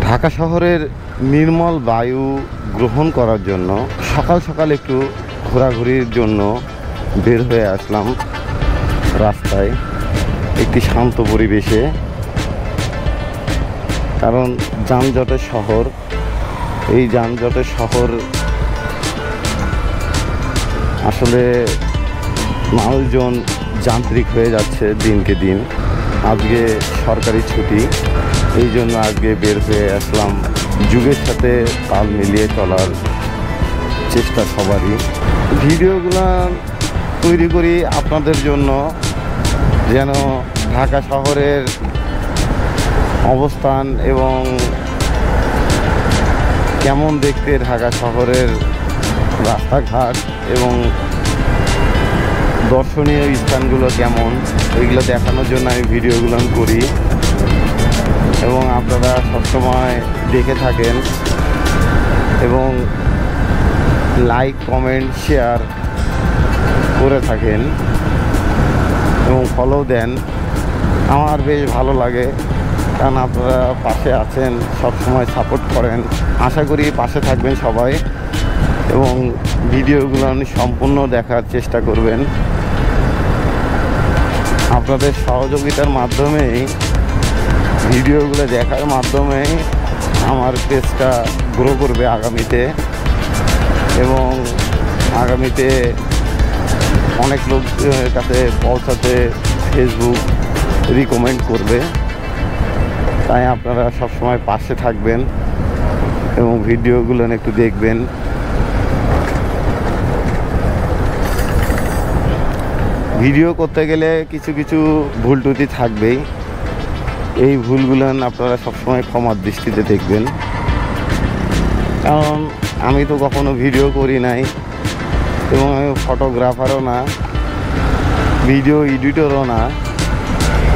ঢাকা শহরের নির্মল বায়ু গ্রহণ করার জন্য সকাল সকাল একটু ঘোরাঘুরির জন্য বের হয়ে আসলাম রাস্তায় একটি শান্ত পরিবেশে। কারণ যানজটের শহর, এই যানজটের শহর আসলে মানুষজন যান্ত্রিক হয়ে যাচ্ছে দিনকে দিন। আজকে সরকারি ছুটি, এই জন্য আজকে বের হয়ে আসলাম। যুগের সাথে তাল মিলিয়ে চলার চেষ্টা সবারই। ভিডিওগুলো তৈরি করি আপনাদের জন্য, যেন ঢাকা শহরের অবস্থান এবং কেমন দেখতে ঢাকা শহরের রাস্তাঘাট এবং দর্শনীয় স্থানগুলো কেমন, ওইগুলো দেখানোর জন্য আমি ভিডিওগুলো করি এবং আপনারা সবসময় দেখে থাকেন এবং লাইক, কমেন্ট, শেয়ার করে থাকেন এবং ফলো দেন। আমার বেশ ভালো লাগে, কারণ আপনারা পাশে আছেন, সবসময় সাপোর্ট করেন। আশা করি পাশে থাকবেন সবাই এবং ভিডিওগুলো সম্পূর্ণ দেখার চেষ্টা করবেন। আপনাদের সহযোগিতার মাধ্যমেই, ভিডিওগুলো দেখার মাধ্যমেই আমার পেজটা গ্রো করবে আগামীতে এবং আগামীতে অনেক লোকের কাছে পৌঁছাতে ফেসবুক রিকমেন্ড করবে। তাই আপনারা সবসময় পাশে থাকবেন এবং ভিডিওগুলো একটু দেখবেন। ভিডিও করতে গেলে কিছু কিছু ভুল ত্রুটি থাকবেই, এই ভুলগুলো আপনারা সবসময় ক্ষমার দৃষ্টিতে দেখবেন। কারণ আমি তো কখনো ভিডিও করি নাই এবং আমি ফটোগ্রাফারও না, ভিডিও এডিটরও না।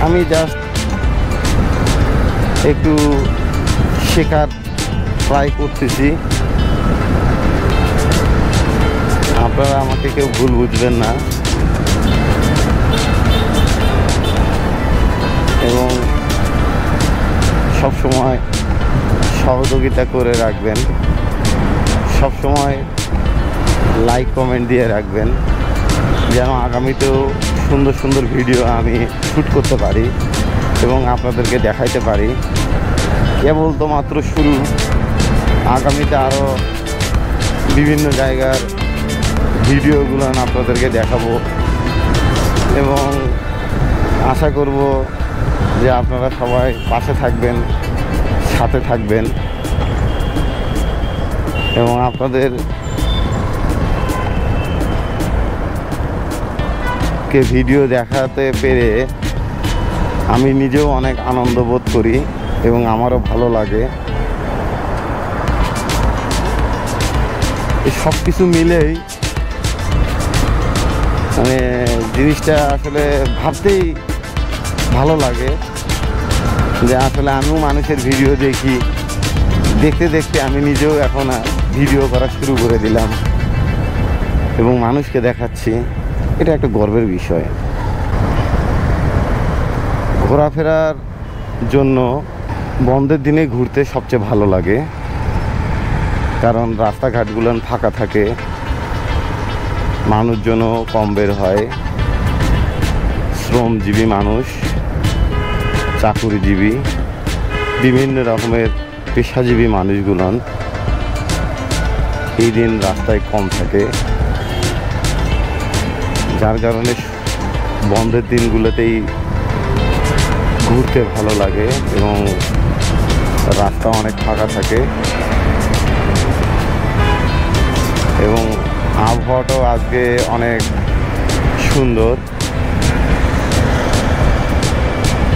আমি জাস্ট একটু শেখার ট্রাই করতেছি। আপনারা আমাকে কেউ ভুল বুঝবেন না এবং সবসময় সহযোগিতা করে রাখবেন, সবসময় লাইক, কমেন্ট দিয়ে রাখবেন, যেন আগামীতেও সুন্দর সুন্দর ভিডিও আমি শ্যুট করতে পারি এবং আপনাদেরকে দেখাইতে পারি। কেবল তো মাত্র শুরু, আগামীতে আরও বিভিন্ন জায়গার ভিডিওগুলো আপনাদেরকে দেখাবো এবং আশা করব যে আপনারা সবাই পাশে থাকবেন, সাথে থাকবেন এবং আপনাদেরকে ভিডিও দেখাতে পেরে আমি নিজেও অনেক আনন্দ বোধ করি এবং আমারও ভালো লাগে। এই সব কিছু মিলেই মানে জিনিসটা আসলে ভাবতেই ভালো লাগে যে আসলে আমিও মানুষের ভিডিও দেখি, দেখতে দেখতে আমি নিজেও এখন ভিডিও করা শুরু করে দিলাম এবং মানুষকে দেখাচ্ছি। এটা একটা গর্বের বিষয়। ঘোরাফেরার জন্য বন্ধের দিনে ঘুরতে সবচেয়ে ভালো লাগে, কারণ রাস্তাঘাটগুলো ফাঁকা থাকে, মানুষজনও কম বের হয়। শ্রমজীবী মানুষ, চাকুরিজীবী, বিভিন্ন রকমের পেশাজীবী মানুষগুলো এই দিন রাস্তায় কম থাকে, যার কারণে বন্ধের দিনগুলোতেই ঘুরতে ভালো লাগে এবং রাস্তা অনেক ফাঁকা থাকে এবং আবহাওয়াটাও আজকে অনেক সুন্দর,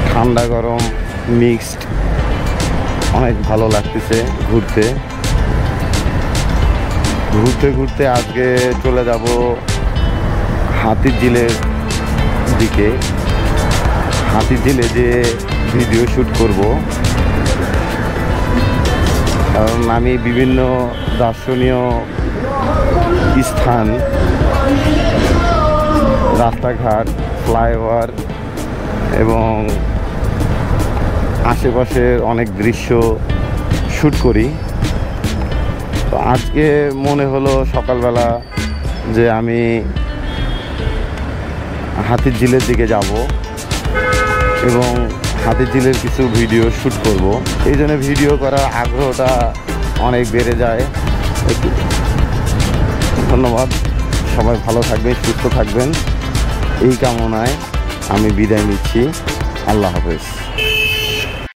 ঠান্ডা গরম মিক্সড, অনেক ভালো লাগতেছে ঘুরতে ঘুরতে। আজকে চলে যাব হাতিঝিলের দিকে। হাতিঝিলে যে ভিডিও শ্যুট করব, কারণ আমি বিভিন্ন দর্শনীয় স্থান, রাস্তাঘাট, ফ্লাইওভার এবং আশেপাশের অনেক দৃশ্য শ্যুট করি। তো আজকে মনে হলো সকালবেলা যে আমি হাতিরঝিলের দিকে যাব এবং হাতিরঝিলের কিছু ভিডিও শ্যুট করব। এই জন্য ভিডিও করার আগ্রহটা অনেক বেড়ে যায়। ধন্যবাদ, সবাই ভালো থাকবেন, সুস্থ থাকবেন, এই কামনায় আমি বিদায় নিচ্ছি। আল্লাহ হাফেজ।